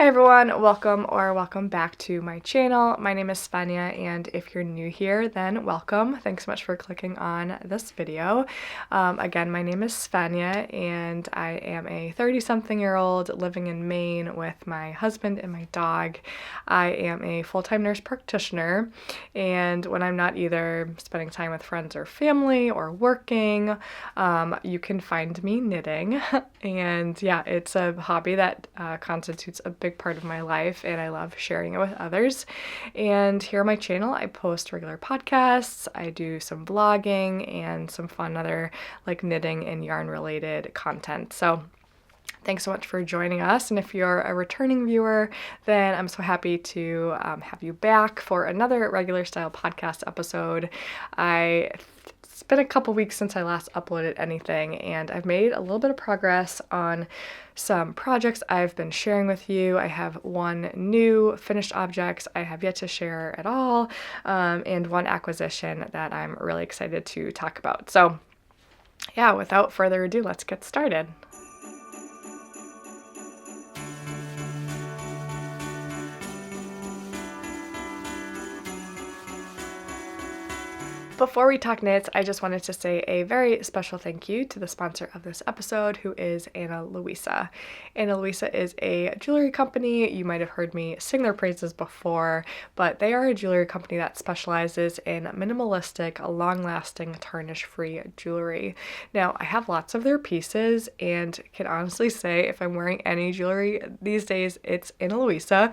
Hi everyone, welcome back to my channel. My name is Svenja, and if you're new here, then welcome. Thanks so much for clicking on this video. Again, my name is Svenja, and I am a 30-something-year-old living in Maine with my husband and my dog. I am a full-time nurse practitioner, and when I'm not either spending time with friends or family or working, you can find me knitting. And yeah, it's a hobby that constitutes a big part of my life, and I love sharing it with others. And here on my channel, I post regular podcasts, I do some vlogging, and some fun other like knitting and yarn related content. So thanks so much for joining us, and if you're a returning viewer, then I'm so happy to have you back for another regular style podcast episode. It's been a couple weeks since I last uploaded anything, and I've made a little bit of progress on some projects I've been sharing with you. I have one new finished object I have yet to share at all, and one acquisition that I'm really excited to talk about. So yeah, without further ado, let's get started. Before we talk knits, I just wanted to say a very special thank you to the sponsor of this episode, who is Ana Luisa. Ana Luisa is a jewelry company. You might have heard me sing their praises before, but they are a jewelry company that specializes in minimalistic, long-lasting, tarnish-free jewelry. Now, I have lots of their pieces and can honestly say if I'm wearing any jewelry these days, it's Ana Luisa.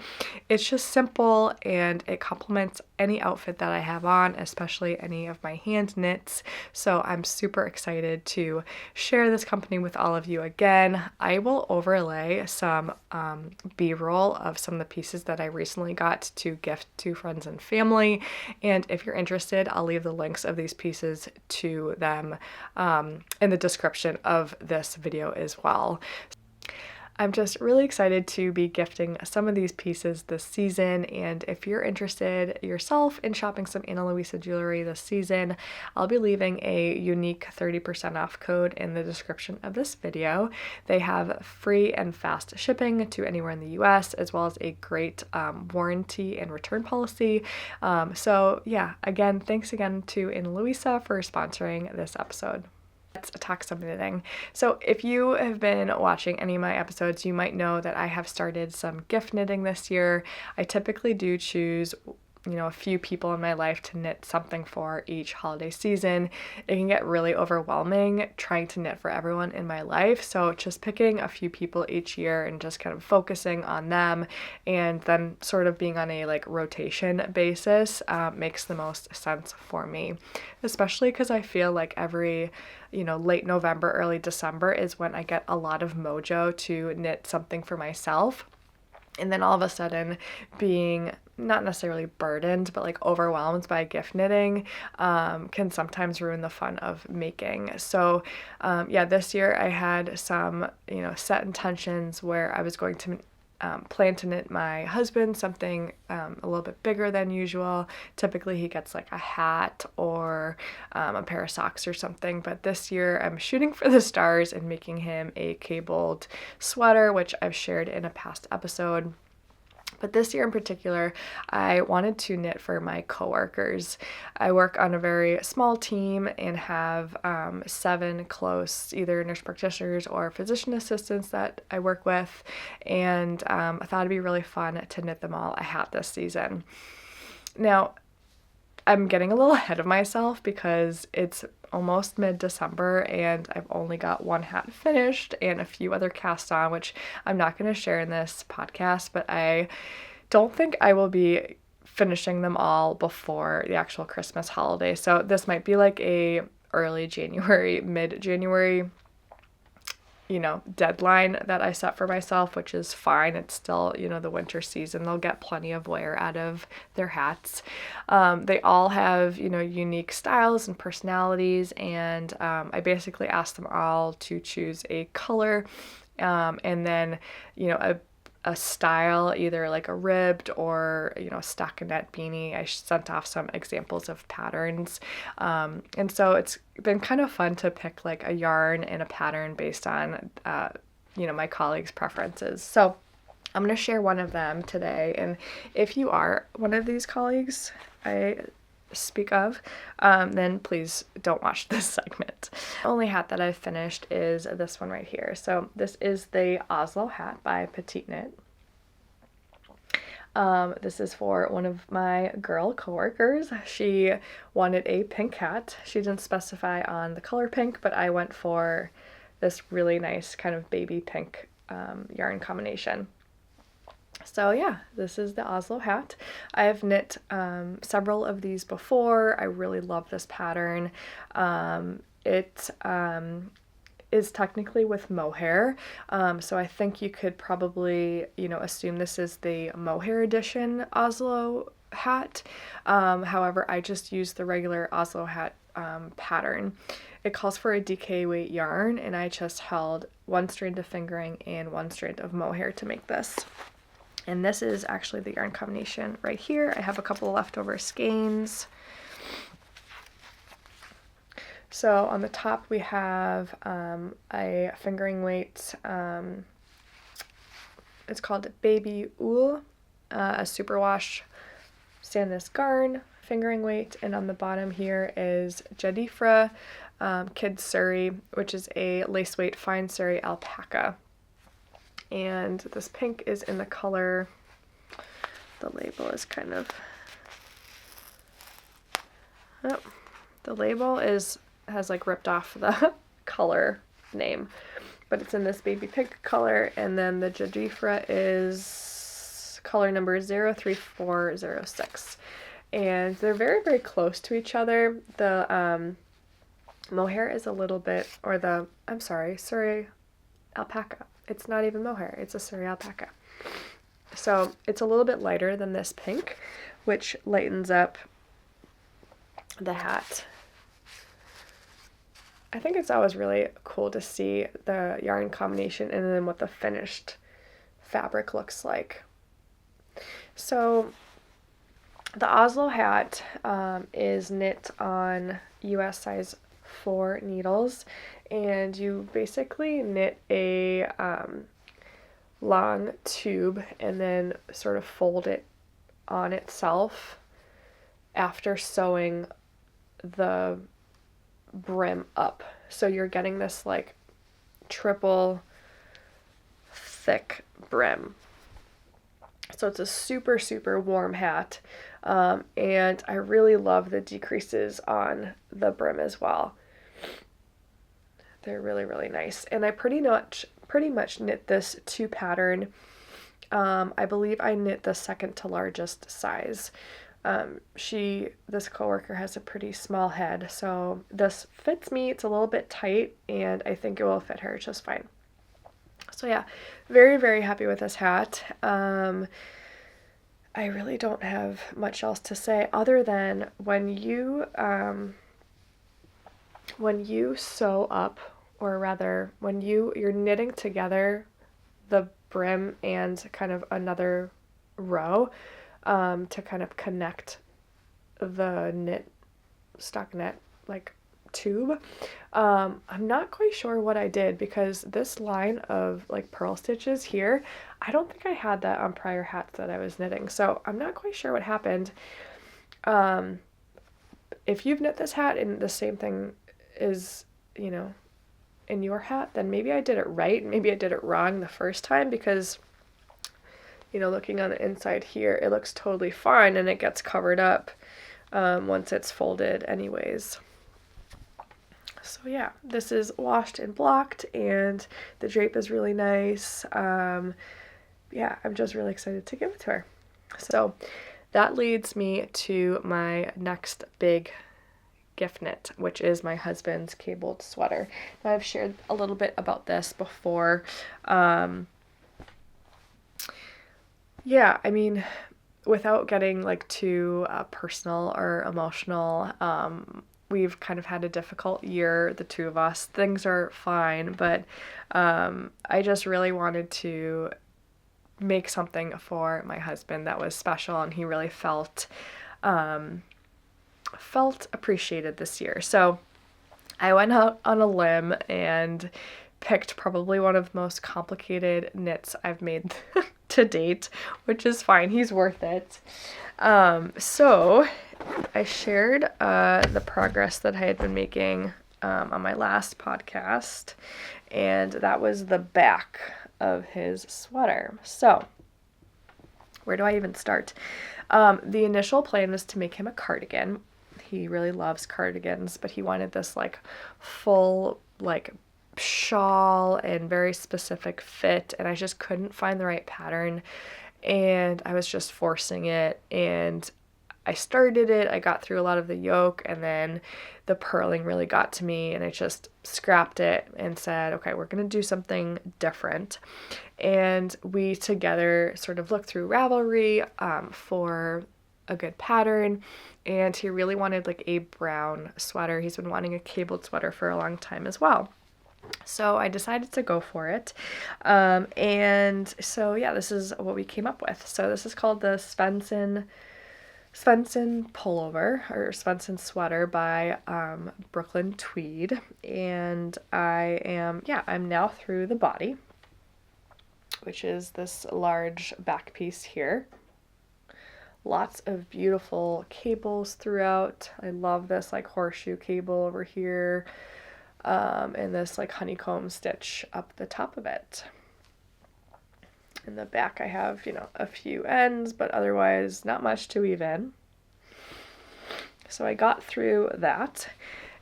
It's just simple and it complements any outfit that I have on, especially any of my hand knits. So I'm super excited to share this company with all of you again. I will overlay some B-roll of some of the pieces that I recently got to gift to friends and family. And if you're interested, I'll leave the links of these pieces to them in the description of this video as well. I'm just really excited to be gifting some of these pieces this season, and if you're interested yourself in shopping some Ana Luisa jewelry this season, I'll be leaving a unique 30% off code in the description of this video. They have free and fast shipping to anywhere in the US, as well as a great warranty and return policy. So yeah, again, thanks again to Ana Luisa for sponsoring this episode. Let's talk some knitting. So if you have been watching any of my episodes, you might know that I have started some gift knitting this year. I typically do choose a few people in my life to knit something for each holiday season. It can get really overwhelming trying to knit for everyone in my life, so just picking a few people each year and just kind of focusing on them and then sort of being on a like rotation basis makes the most sense for me, especially because I feel like every late November, early December is when I get a lot of mojo to knit something for myself. And then all of a sudden being not necessarily burdened, but like overwhelmed by gift knitting can sometimes ruin the fun of making. So yeah, this year I had some, set intentions where I was going to plan to knit my husband something a little bit bigger than usual. Typically he gets like a hat or a pair of socks or something, but this year I'm shooting for the stars and making him a cabled sweater, which I've shared in a past episode. But this year in particular, I wanted to knit for my coworkers. I work on a very small team and have 7 close either nurse practitioners or physician assistants that I work with, and I thought it'd be really fun to knit them all a hat this season. Now, I'm getting a little ahead of myself because it's almost mid-December and I've only got one hat finished and a few other cast on, which I'm not going to share in this podcast, but I don't think I will be finishing them all before the actual Christmas holiday. So this might be like a early January, mid-January deadline that I set for myself, which is fine. It's still, the winter season. They'll get plenty of wear out of their hats. They all have, unique styles and personalities, and I basically asked them all to choose a color and then, a style, either like a ribbed or, stockinette beanie. I sent off some examples of patterns. And so it's been kind of fun to pick like a yarn and a pattern based on, my colleagues' preferences. So I'm going to share one of them today, and if you are one of these colleagues I speak of, then please don't watch this segment. The only hat that I've finished is this one right here. So this is the Oslo Hat by Petite. This is for one of my girl coworkers. She wanted a pink hat. She didn't specify on the color pink, but I went for this really nice kind of baby pink yarn combination. So yeah, this is the Oslo Hat. I've knit several of these before. I really love this pattern. It is technically with mohair, so I think you could probably, assume this is the mohair edition Oslo Hat. However, I just used the regular Oslo Hat pattern. It calls for a DK weight yarn, and I just held one strand of fingering and one strand of mohair to make this. And this is actually the yarn combination right here. I have a couple leftover skeins. So on the top we have a fingering weight, it's called Baby Wool, a superwash Sandnes garn fingering weight, and on the bottom here is Jadifra Kid Surrey, which is a lace weight fine Surrey alpaca. And this pink is in the color, the label is kind of, the label has like ripped off the color name, but it's in this baby pink color, and then the Jadifra is color number 03406, and they're very, very close to each other. The mohair is a little bit, Surrey alpaca. It's not even mohair, it's a Surrey alpaca. So it's a little bit lighter than this pink, which lightens up the hat. I think it's always really cool to see the yarn combination and then what the finished fabric looks like. So the Oslo Hat is knit on US size 4 needles, and you basically knit a long tube and then sort of fold it on itself after sewing the brim up. So you're getting this like triple thick brim. So it's a super, super warm hat, and I really love the decreases on the brim as well. They're really, really nice. And I pretty much knit this 2 pattern. I believe I knit the second to largest size. This coworker has a pretty small head, so this fits me. It's a little bit tight, and I think it will fit her just fine. So yeah, very, very happy with this hat. I really don't have much else to say other than when you sew up, or rather when you're knitting together the brim and kind of another row to kind of connect the stockinette like tube. I'm not quite sure what I did, because this line of like purl stitches here, I don't think I had that on prior hats that I was knitting, so I'm not quite sure what happened. If you've knit this hat and the same thing is, in your hat, then maybe I did it right, maybe I did it wrong the first time, because looking on the inside here, it looks totally fine, and it gets covered up once it's folded anyways. So yeah, this is washed and blocked, and the drape is really nice. Yeah, I'm just really excited to give it to her. So that leads me to my next big gift knit, which is my husband's cabled sweater. Now, I've shared a little bit about this before. Yeah, I mean, without getting like too personal or emotional, we've kind of had a difficult year, the two of us. Things are fine, but I just really wanted to make something for my husband that was special, and he really felt appreciated this year. So I went out on a limb and picked probably one of the most complicated knits I've made to date, which is fine. He's worth it. So I shared the progress that I had been making on my last podcast, and that was the back of his sweater. So where do I even start? The initial plan was to make him a cardigan. He really loves cardigans, but he wanted this like full like shawl and very specific fit, and I just couldn't find the right pattern, and I was just forcing it, and I started it, I got through a lot of the yoke, and then the purling really got to me, and I just scrapped it and said, okay, we're going to do something different. And we together sort of looked through Ravelry for a good pattern, and he really wanted like a brown sweater. He's been wanting a cabled sweater for a long time as well. So I decided to go for it. And so yeah, this is what we came up with. So this is called the Svenson pullover, or Svenson Sweater by Brooklyn Tweed. And I'm now through the body, which is this large back piece here. Lots of beautiful cables throughout. I love this like horseshoe cable over here, and this like honeycomb stitch up the top of it. In the back I have, a few ends, but otherwise not much to weave in. So I got through that.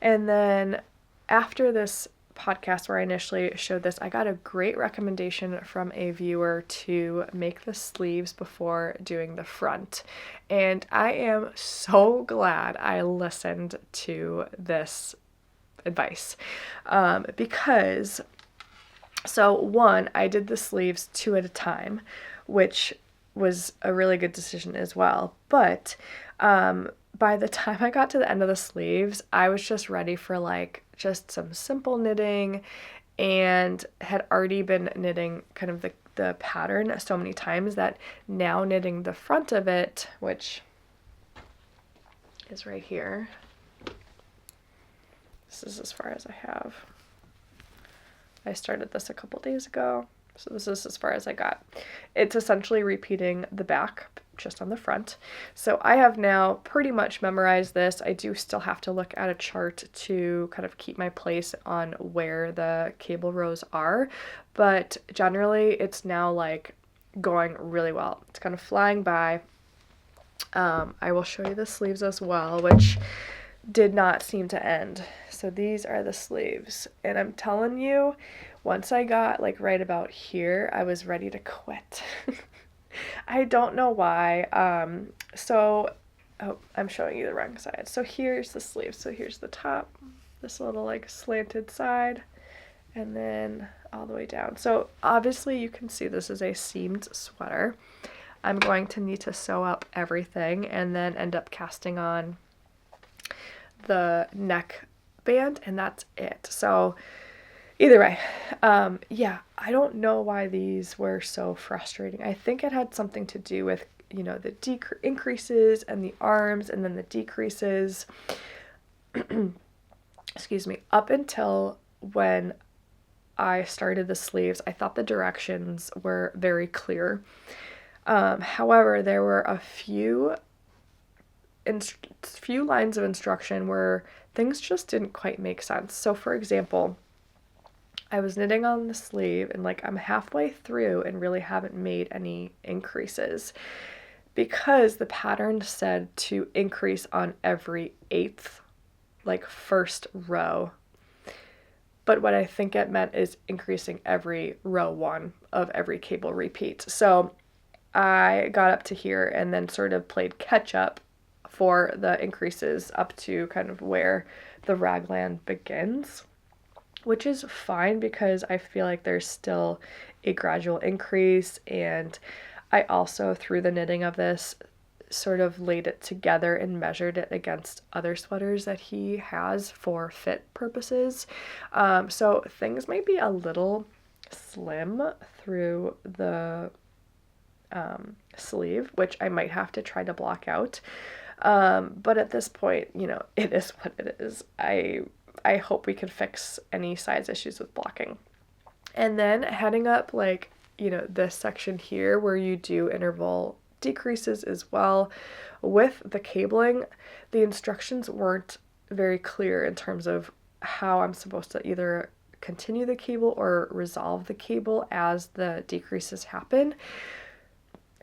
And then after this podcast where I initially showed this, I got a great recommendation from a viewer to make the sleeves before doing the front. And I am so glad I listened to this advice, because one, I did the sleeves 2 at a time, which was a really good decision as well. But by the time I got to the end of the sleeves, I was just ready for like just some simple knitting, and had already been knitting kind of the pattern so many times that now knitting the front of it, which is right here. This is as far as I have. I started this a couple days ago, so this is as far as I got. It's essentially repeating the back, just on the front. So I have now pretty much memorized this. I do still have to look at a chart to kind of keep my place on where the cable rows are, but generally it's now like going really well. It's kind of flying by. I will show you the sleeves as well, which did not seem to end. So these are the sleeves, and I'm telling you, once I got like right about here, I was ready to quit. I don't know why. I'm showing you the wrong side. So here's the sleeve. So here's the top, this little like slanted side, and then all the way down. So obviously you can see this is a seamed sweater. I'm going to need to sew up everything and then end up casting on the neck band, and that's it. So either way, I don't know why these were so frustrating. I think it had something to do with, the increases and the arms, and then the decreases. Excuse me. Up until when I started the sleeves, I thought the directions were very clear. However, there were a few lines of instruction where things just didn't quite make sense. So for example, I was knitting on the sleeve and like I'm halfway through and really haven't made any increases because the pattern said to increase on every 8th, like first row. But what I think it meant is increasing every row 1 of every cable repeat. So I got up to here and then sort of played catch up for the increases up to kind of where the raglan begins, which is fine because I feel like there's still a gradual increase. And I also, through the knitting of this, sort of laid it together and measured it against other sweaters that he has for fit purposes. So things might be a little slim through the sleeve, which I might have to try to block out. But at this point, it is what it is. I hope we can fix any size issues with blocking. And then heading up like you know, this section here where you do interval decreases as well. With the cabling, the instructions weren't very clear in terms of how I'm supposed to either continue the cable or resolve the cable as the decreases happen.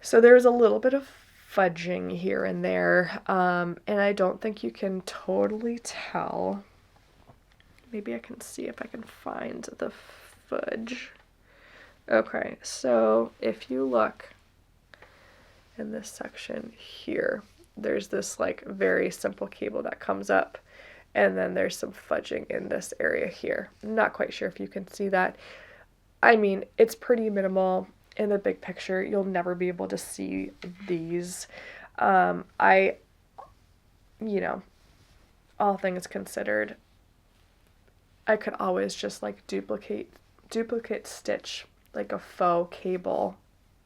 So there's a little bit of fudging here and there, and I don't think you can totally tell. Maybe I can see if I can find the fudge. Okay, so if you look in this section here, there's this like very simple cable that comes up, and then there's some fudging in this area here. I'm not quite sure if you can see that. I mean, it's pretty minimal in the big picture. You'll never be able to see these. You know, all things considered, I could always just like duplicate stitch like a faux cable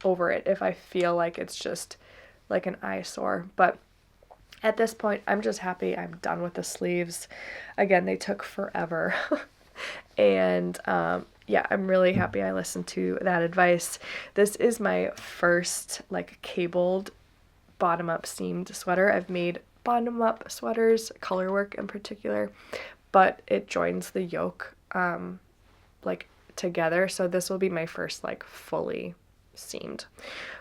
over it if I feel like it's just like an eyesore. But at this point, I'm just happy I'm done with the sleeves. Again, they took forever. And yeah, I'm really happy I listened to that advice. This is my first like cabled bottom up seamed sweater. I've made bottom up sweaters, color work in particular, but it joins the yoke like together. So this will be my first like fully seamed,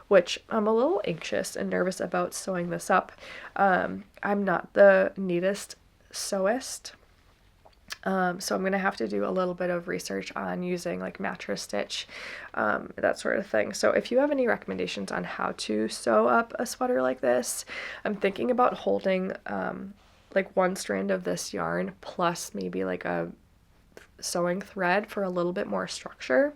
which I'm a little anxious and nervous about sewing this up. I'm not the neatest sewist. So I'm going to have to do a little bit of research on using like mattress stitch, that sort of thing. So if you have any recommendations on how to sew up a sweater like this, I'm thinking about holding like one strand of this yarn plus maybe like a sewing thread for a little bit more structure.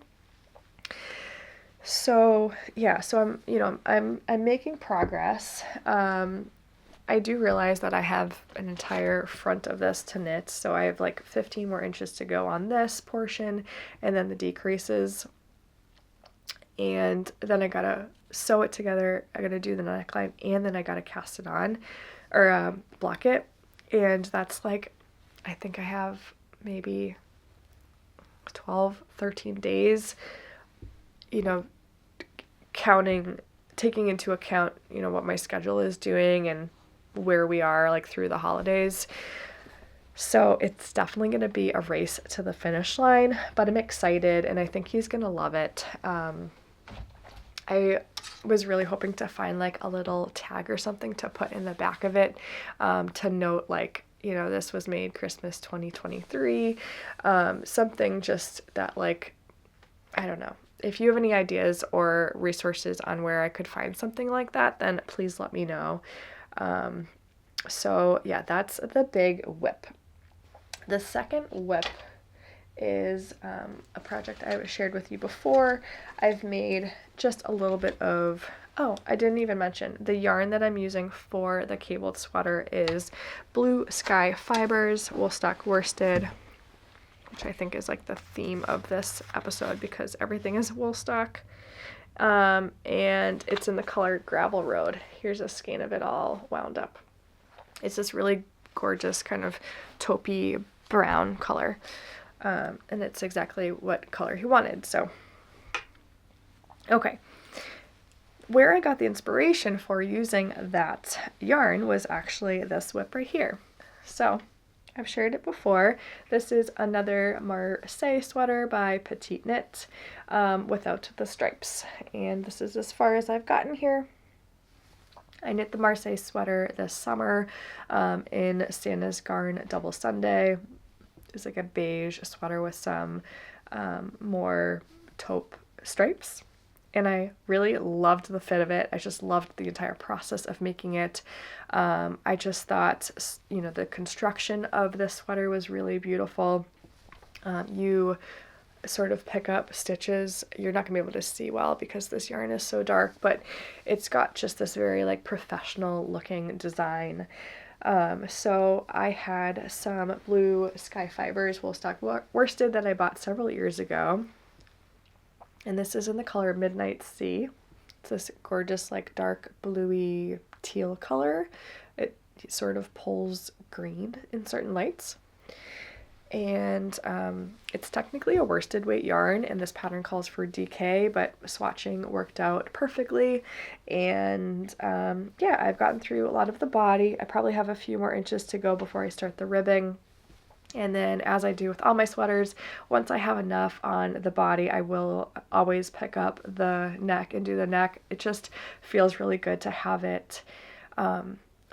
So yeah, so I'm making progress. I do realize that I have an entire front of this to knit, so I have like 15 more inches to go on this portion, and then the decreases, and then I gotta sew it together. I gotta do the neckline, and then I gotta cast it on, or block it, and that's like, I think I have maybe 12, 13 days, you know, taking into account, you know, what my schedule is doing and where we are like through the holidays. So it's definitely going to be a race to the finish line, but I'm excited and I think he's going to love it. I was really hoping to find like a little tag or something to put in the back of it, to note like, you know, this was made Christmas 2023, something just that like, I don't know. If you have any ideas or resources on where I could find something like that, then please let me know. So yeah, that's the big whip. The second whip is a project I shared with you before. I've made just a little bit of, oh, I didn't even mention, the yarn that I'm using for the cabled sweater is Blue Sky Fibers, Woolstok worsted, which I think is like the theme of this episode because everything is Woolstok. And it's in the color Gravel Road. Here's a skein of it all wound up. It's this really gorgeous kind of taupey brown color. And it's exactly what color he wanted. So, okay. Where I got the inspiration for using that yarn was actually this whip right here. So, I've shared it before. This is another Marseille sweater by Petite knit, without the stripes. And this is as far as I've gotten here. I knit the Marseille sweater this summer in Santa's Garn Double Sunday. It's like a beige sweater with some more taupe stripes. And I really loved the fit of it. I just loved the entire process of making it. I just thought, you know, the construction of this sweater was really beautiful. You sort of pick up stitches. You're not gonna be able to see well because this yarn is so dark, but it's got just this very like professional looking design. So I had some Blue Sky Fibers Woolstok worsted that I bought several years ago. And this is in the color Midnight Sea. It's this gorgeous, like, dark bluey teal color. It sort of pulls green in certain lights. And it's technically a worsted weight yarn, and this pattern calls for DK, but swatching worked out perfectly. And yeah, I've gotten through a lot of the body. I probably have a few more inches to go before I start the ribbing. And then, as I do with all my sweaters, once I have enough on the body, I will always pick up the neck and do the neck. It just feels really good to have it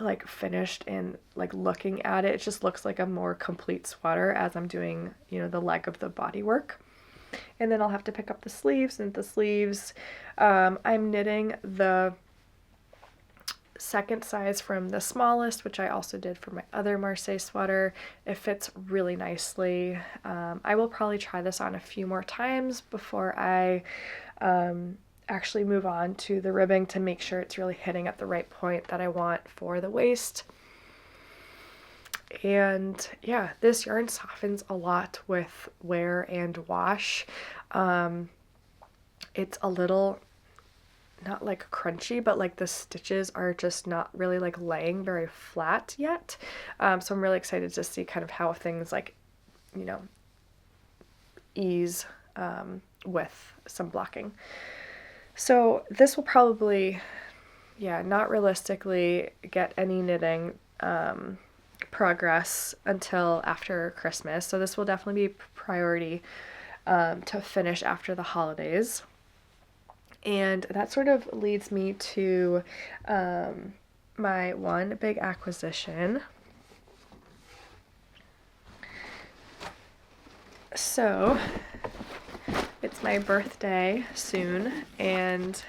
like finished, and like looking at it, it just looks like a more complete sweater as I'm doing, you know, the leg of the body work. And then I'll have to pick up the sleeves, and the sleeves, I'm knitting the second size from the smallest, which I also did for my other Marseille sweater. It fits really nicely. I will probably try this on a few more times before I actually move on to the ribbing to make sure it's really hitting at the right point that I want for the waist. And yeah, this yarn softens a lot with wear and wash. It's a little, not like crunchy, but like the stitches are just not really like laying very flat yet. So I'm really excited to see kind of how things like, you know, ease with some blocking. So this will probably, yeah, not realistically get any knitting progress until after Christmas. So this will definitely be priority to finish after the holidays. And that sort of leads me to my one big acquisition. So it's my birthday soon, and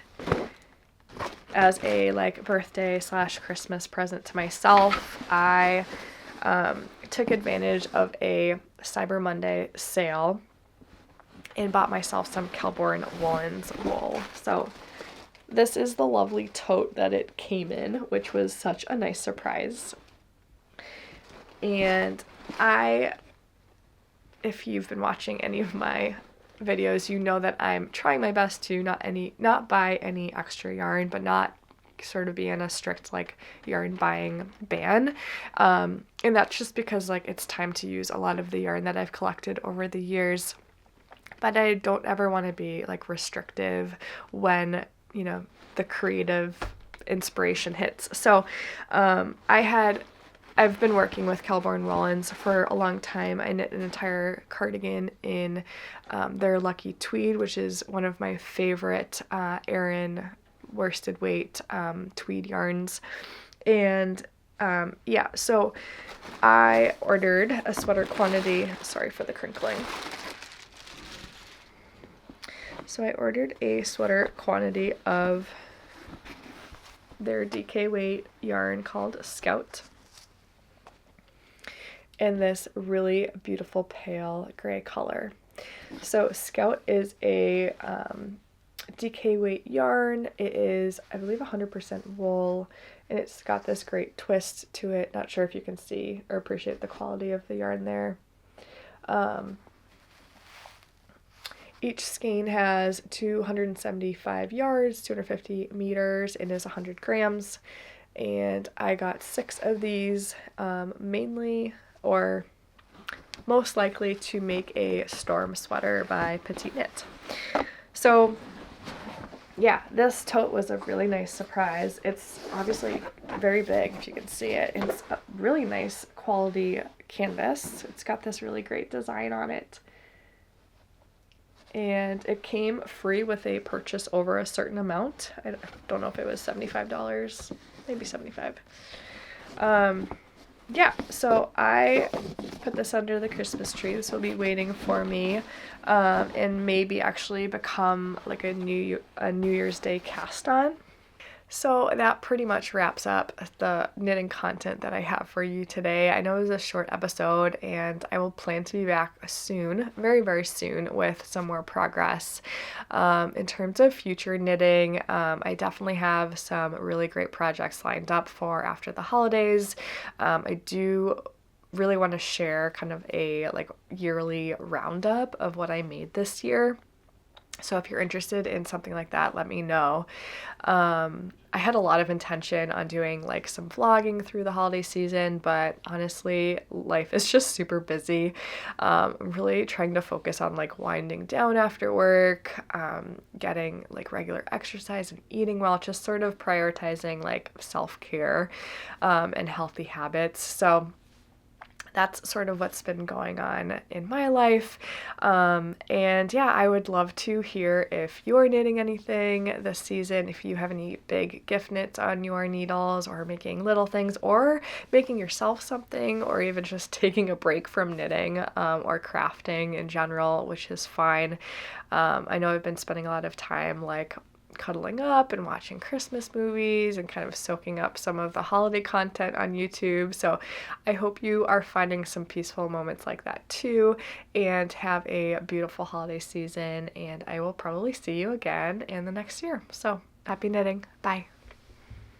as a like birthday / Christmas present to myself, I took advantage of a Cyber Monday sale and bought myself some Kelbourne Woolens wool. So this is the lovely tote that it came in, which was such a nice surprise. And if you've been watching any of my videos, you know that I'm trying my best to not buy any extra yarn, but not sort of be in a strict like yarn buying ban. And that's just because like it's time to use a lot of the yarn that I've collected over the years. But I don't ever want to be like restrictive when, you know, the creative inspiration hits. So I've been working with Kelbourne Woolens for a long time. I knit an entire cardigan in their Lucky Tweed, which is one of my favorite Aran worsted weight tweed yarns. And yeah, so I ordered a sweater quantity. Sorry for the crinkling. So I ordered a sweater quantity of their DK weight yarn called Scout, in this really beautiful pale gray color. So Scout is a DK weight yarn. It is, I believe, 100% wool, and it's got this great twist to it. Not sure if you can see or appreciate the quality of the yarn there. Each skein has 275 yards, 250 meters, and is 100 grams. And I got 6 of these, mainly or most likely to make a storm sweater by Petite Knit. So yeah, this tote was a really nice surprise. It's obviously very big, if you can see it. It's a really nice quality canvas. It's got this really great design on it. And it came free with a purchase over a certain amount. I don't know if it was $75, maybe $75. Yeah, so I put this under the Christmas tree. This will be waiting for me, and maybe actually become like a New Year's Day cast on. So that pretty much wraps up the knitting content that I have for you today. I know it was a short episode, and I will plan to be back soon, very, very soon, with some more progress. In terms of future knitting, I definitely have some really great projects lined up for after the holidays. I do really want to share kind of a like yearly roundup of what I made this year. So if you're interested in something like that, let me know. I had a lot of intention on doing like some vlogging through the holiday season, but honestly, life is just super busy. I'm really trying to focus on like winding down after work, getting like regular exercise and eating well, just sort of prioritizing like self-care, and healthy habits. So that's sort of what's been going on in my life. And yeah, I would love to hear if you're knitting anything this season, if you have any big gift knits on your needles, or making little things, or making yourself something, or even just taking a break from knitting, or crafting in general, which is fine. I know I've been spending a lot of time like cuddling up and watching Christmas movies and kind of soaking up some of the holiday content on YouTube. So I hope you are finding some peaceful moments like that too, and have a beautiful holiday season. And I will probably see you again in the next year. So happy knitting. Bye.